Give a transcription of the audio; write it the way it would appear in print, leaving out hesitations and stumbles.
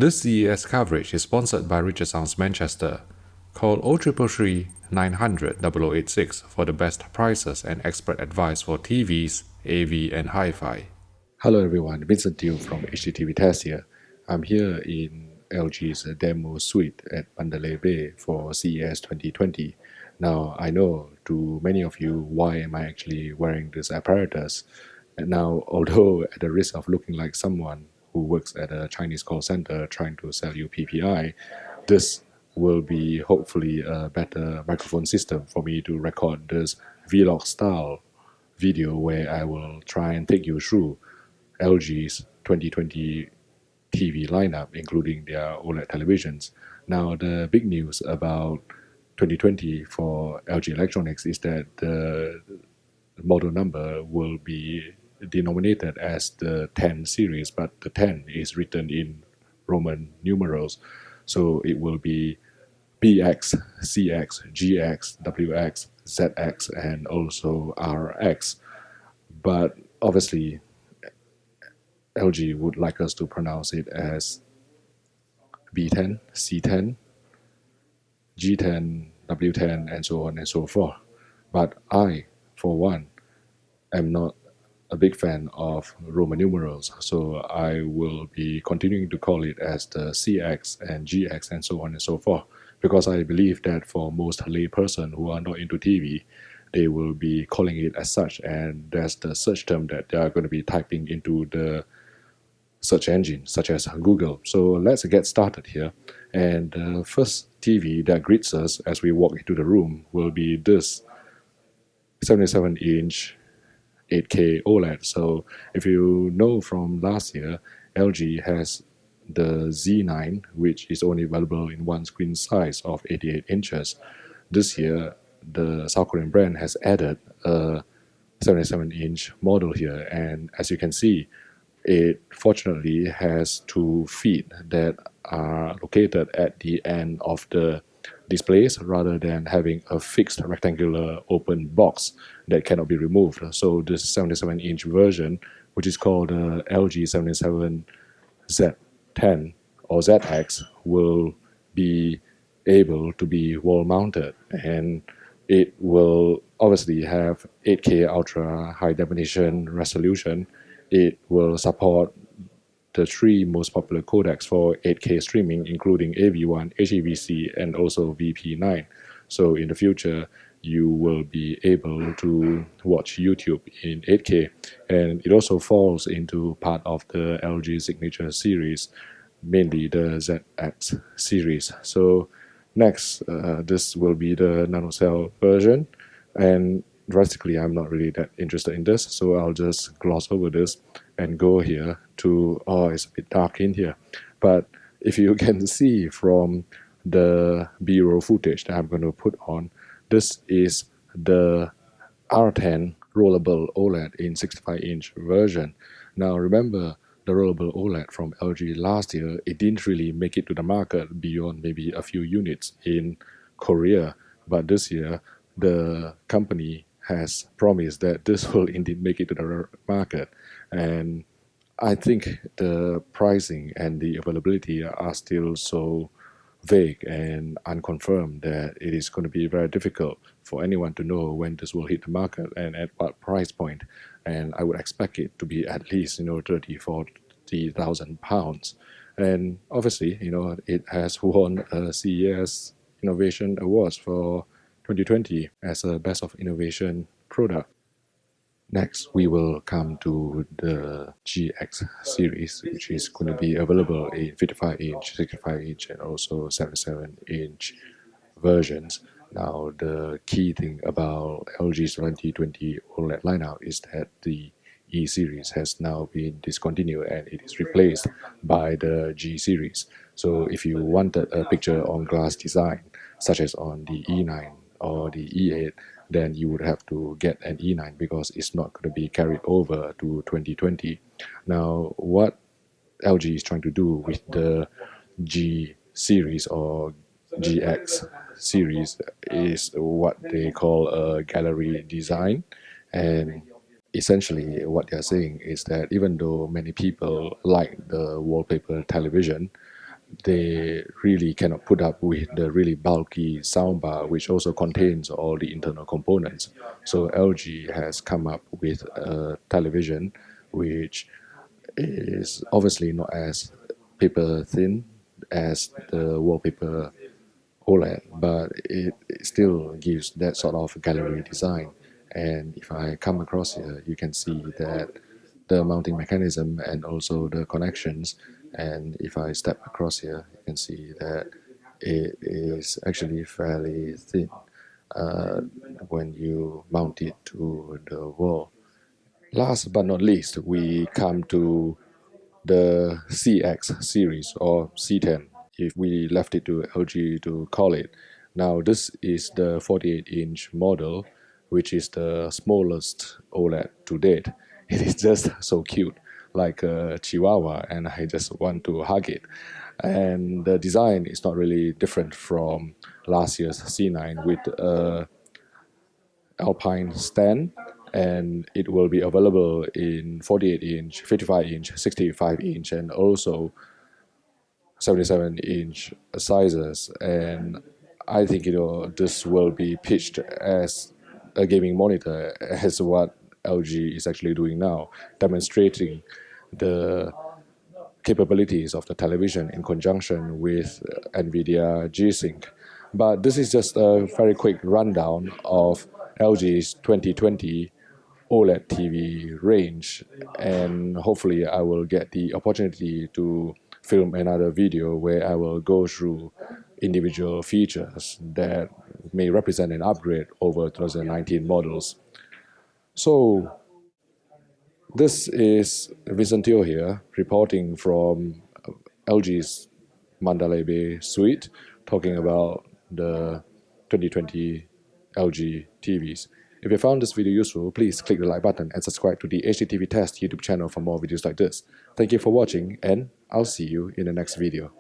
This CES coverage is sponsored by Richardson's Manchester. Call 0333 900 0086 for the best prices and expert advice for TVs, AV, and Hi-Fi. Hello everyone, Vincent Teo from HDTV Test here. I'm here in LG's demo suite at Mandalay Bay for CES 2020. Now, I know to many of you why am I actually wearing this apparatus. And now, although at the risk of looking like someone who works at a Chinese call center trying to sell you PPI, this will be hopefully a better microphone system for me to record this vlog style video where I will try and take you through LG's 2020 TV lineup, including their OLED televisions. Now, the big news about 2020 for LG Electronics is that the model number will be denominated as the 10 series, but the 10 is written in Roman numerals. So it will be BX, CX, GX, WX, ZX, and also RX. But obviously, LG would like us to pronounce it as B10, C10, G10, W10, and so on and so forth. But I, for one, am not a big fan of Roman numerals, so I will be continuing to call it as the CX and GX and so on and so forth, because I believe that for most layperson who are not into TV, they will be calling it as such, and that's the search term that they are going to be typing into the search engine such as Google. So let's get started here. And the first TV that greets us as we walk into the room will be this 77-inch 8K OLED. So if you know from last year, LG has the Z9, which is only available in one screen size of 88 inches. This year, the South Korean brand has added a 77-inch model here, and as you can see, it fortunately has two feet that are located at the end of the displays rather than having a fixed rectangular open box that cannot be removed. So this 77-inch version, which is called the LG 77Z10 or ZX, will be able to be wall mounted, and it will obviously have 8K ultra high definition resolution. It will support the three most popular codecs for 8K streaming, including AV1, HEVC, and also VP9. So in the future, you will be able to watch YouTube in 8K. And it also falls into part of the LG Signature series, mainly the ZX series. So next, this will be the nanocell version. And drastically, I'm not really that interested in this, so I'll just gloss over this and go here to, oh, it's a bit dark in here. But if you can see from the B-roll footage that I'm going to put on, this is the R10 rollable OLED in 65-inch version. Now remember, the rollable OLED from LG last year, it didn't really make it to the market beyond maybe a few units in Korea. But this year, the company has promised that this will indeed make it to the market. And I think the pricing and the availability are still so vague and unconfirmed that it is going to be very difficult for anyone to know when this will hit the market and at what price point. And I would expect it to be at least 30,000 pounds. And obviously, it has won a CES Innovation Awards for 2020 as a Best of Innovation product. Next, we will come to the GX series, which is going to be available in 55-inch, 65-inch, and also 77-inch versions. Now, the key thing about LG's 2020 OLED lineup is that the E series has now been discontinued and it is replaced by the G series. So if you wanted a picture on glass design, such as on the E9 or the E8, then you would have to get an E9 because it's not going to be carried over to 2020. Now, what LG is trying to do with the G series or GX series is what they call a gallery design. And essentially what they're saying is that even though many people like the wallpaper television, they really cannot put up with the really bulky soundbar, which also contains all the internal components. So LG has come up with a television which is obviously not as paper thin as the wallpaper OLED, but it still gives that sort of gallery design. And if I come across here, you can see that the mounting mechanism and also the connections. And if I step across here, you can see that it is actually fairly thin when you mount it to the wall. Last but not least, we come to the CX series or C10, if we left it to LG to call it. Now, this is the 48-inch model, which is the smallest OLED to date. It is just so cute, like a chihuahua, and I just want to hug it. And the design is not really different from last year's C9 with a Alpine stand, and it will be available in 48 inch, 55 inch, 65 inch, and also 77-inch sizes. And I think this will be pitched as a gaming monitor, as what LG is actually doing now, demonstrating the capabilities of the television in conjunction with NVIDIA G-Sync. But this is just a very quick rundown of LG's 2020 OLED TV range, and hopefully I will get the opportunity to film another video where I will go through individual features that may represent an upgrade over 2019 models. So this is Vincent Teo here, reporting from LG's Mandalay Bay suite, talking about the 2020 LG TVs. If you found this video useful, please click the like button and subscribe to the HDTV Test YouTube channel for more videos like this. Thank you for watching, and I'll see you in the next video.